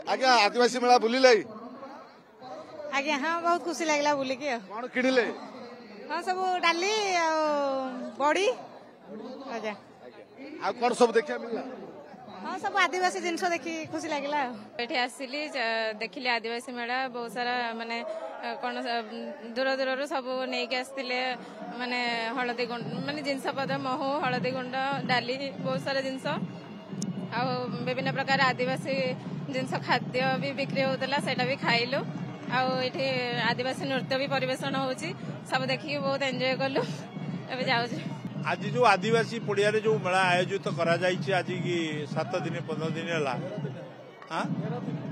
आज्ञा आदिवासी मेला बुलिले आज्ञा हाँ बहुत खुशी लगला बुलिकी कौन किणिले हाँ सब डाली बड़ी आज्ञा आ कौन सब देखा मिलला हाँ सब आदिवासी जिनस देखी खुशी लगला एठी आसिली देखिली आदिवासी मेला बहुत सारा माने कौन दूर दूर सब नहीं आसते माने हलदी गुंड माने जिनस पद महू हलदी गुंड डाली बहुत सारा जिनस आ विभिन्न प्रकार आदिवासी जिनस खाद्य भी बिक्री होता सेटा भी खाइलु आठी आदिवासी नृत्य भी परिवेषण होची सब देखिए बहुत एंजॉय कलु एबे जाउछु आज जो आदिवासी पड़िया जो मेला आयोजित करा आज की 7 दिन 15 दिन है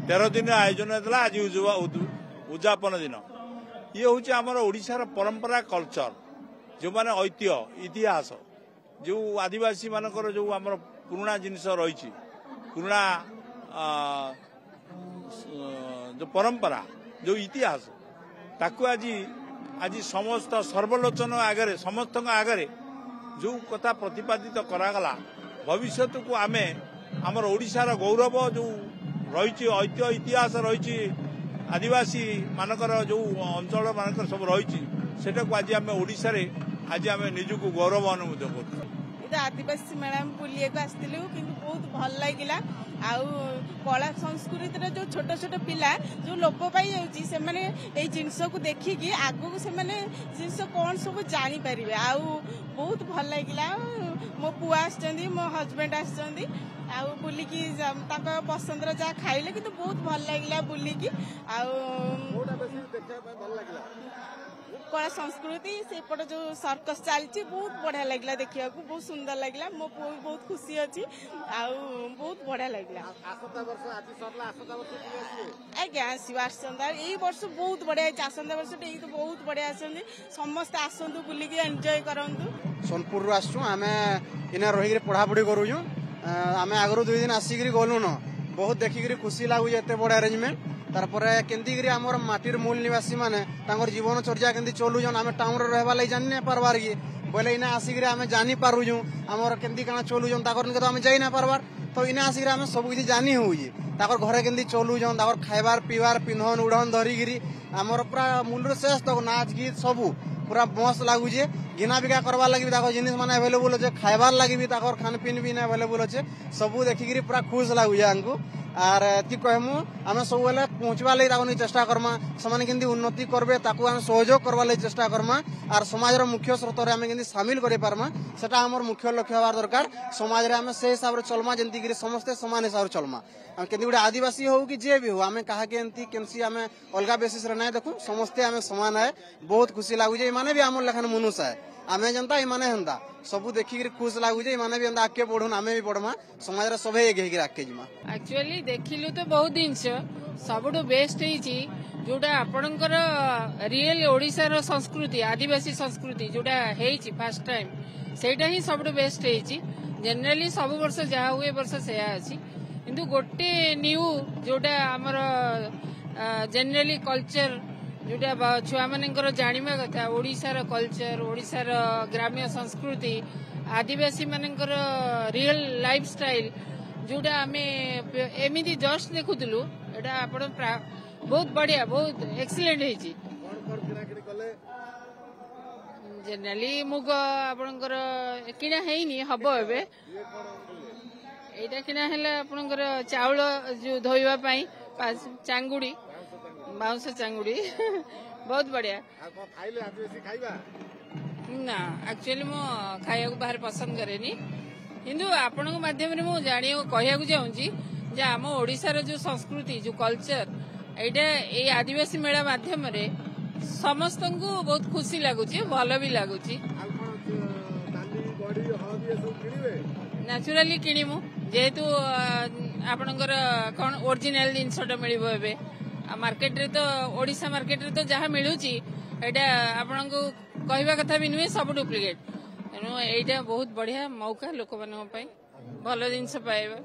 13 दिन आयोजन होता आज उद्यापन दिन ये हूँ आमर ओडिशार परंपरा कल्चर जो माने ऐतिह्य इतिहास जो आदिवासी मानकर जो आमर पुराना जिनिस रही पुराना जो परंपरा जो इतिहास ताकू आज समस्त सर्वलोचन आगे समस्त आगे जो कथा प्रतिपादित करागला भविष्य को आमे आमर ओडिशार गौरव जो रही ऐतिह्य इतिहास रही आदिवासी मानकर जो अंचल मानकर सब रही सेटा को आज आम ओडिशा रे आज आम निजको गौरव अनुभूत कर आदिवासी मेला बुलिया आसलु कि बहुत भल लगे कला संस्कृतिर जो छोट छोट पिला जो लोप पाई से माने ए जिनस को देखिकी आगु से माने जिनस कौन सब जानी पारिबे आ बहुत भल लगे मो पुआ आसचंदी मो हस्बैंड आसचंदी आ बुलिकी ताका पसंदर जहाँ खाइले कि बहुत भल लगे बुलिकी आ कला संस्कृति सेपट जो सर्कस चलती बहुत बढ़िया लगला देखिया बहुत सुंदर लगला मो पुआ भी बहुत खुशी अच्छी बहुत बढ़िया लगला आज्ञा आसंदा यही वर्ष बहुत बढ़िया आसंदा वर्ष तो बहुत बढ़िया आसंदी समस्त आसतु बुलिकी एंजॉय करंतु सोनपुर आसु आमे इना रही पढ़ापढ़ी करूँ आमे आगु 2 दिन आसिक गलु न बहुत देखिक खुशी लगुच एत बड़ अरेंजमेंट तारपर केंती आमर माटिर मूल निवासी माने तांकर जीवन चर्या केंती चलुजन आमे टाउन रे रहबा लई जानि नै पारबार की बोले इना आसिक आमे जानि पारुजु आमर केंती काना चलुजन ताकर निके तो आमे जाई नै पारबार तो इना आसिक आमे सब किछि जानि होउजी ताकर घरे केंती चलुजन ताकर खाइबार पीबार पिन्हन उड़न धरिगिरी आमर पूरा मूल शेष तक नाच गीत सबू पूरा मस्त लगुचे घिना बिका करवा लगी जिनिस माने अवेलेबल अच्छे खाइबार लगी भी खान पीन भी अवेलेबल अच्छे सबू देखिकी पूरा खुश लगुचे आमको आर एति कहमु आमे सब बेले पहुंचवा लगी चेष्टा करमा समाने केंदी उन्नति करबे ताकू आमे सहयोग करवा लगी चेष्टा करमा आर समाजर मुख्य स्रोत रे आमे केंदी शामिल करे पारमा सेटा हमर मुख्य लक्ष्य हबार दरकार समाज रे आमे से हिसाब रे चलमा जेंति कि समस्त समान हिसाब रे चलमा केंदी गुडे आदिवासी हो कि जे भी हो आमे कहा के एंती केनसी आमे अलगा बेसिस रे नै देखु समस्ते आमे समान है बहुत खुशी लागुजे माने भी हमर लेखन मनुष्य है आमे जनता इमाने हंदा सबू देखिक खुश लगुचे इमाने भी आगे पढ़ुन आमे भी पढ़मा समाज सभे एक आगे जिमा एक्चुअली देखिलु तो बहुत जिनस सबुठ बेस्ट होइछि जोटा आपणकर रियल ओडिशार संस्कृति आदिवासी संस्कृति जोटा हेइछि फर्स्ट टाइम सेटा ही सबुठ बेस्ट होइछि जनरली सब वर्ष जहा हुए वर्ष सेया अछि किंतु गोटे न्यू जोटा हमर जनरली कल्चर जोटा छुआ मानकर जानिबा कथा ओडिशार कल्चर ओडिशार ग्राम्य संस्कृति आदिवासी मानकर रियल लाइफ स्टाइल जोटा आमे एमिति जस्ट देखुतलु एटा आपण बहुत बढ़िया बहुत एक्सीलेंट हेछि जनरली मुग आपणकर किना हेइनी हबो एबे एटा किना हेला आपणकर चाउल जो धोइबा पई चांगुडी बाउंस चांगुड़ी बहुत बढ़िया ना एक्चुअली मो खाया बाहर पसंद करेनी किंतु आपण माध्यम रे मो जानियो कहया को चाहूची जे आम ओडिशार जो संस्कृति जो कल्चर एटा ए आदिवासी मेला माध्यम रे समस्त को बहुत खुशी लगुची भल भी लगुची नेचुराली किनिमु जेहेतु आपणकर कौन ओरिजिनल जिनसटा मिलिबो एबे मार्केट रे तो ओडिशा मार्केट रे तो जहाँ मिलूची एटा आपन को कहवा कथा भी नुहे सब डुप्लिकेट तेणु एटा बहुत बढ़िया मौका लोक मान भल जिनस पाइबा।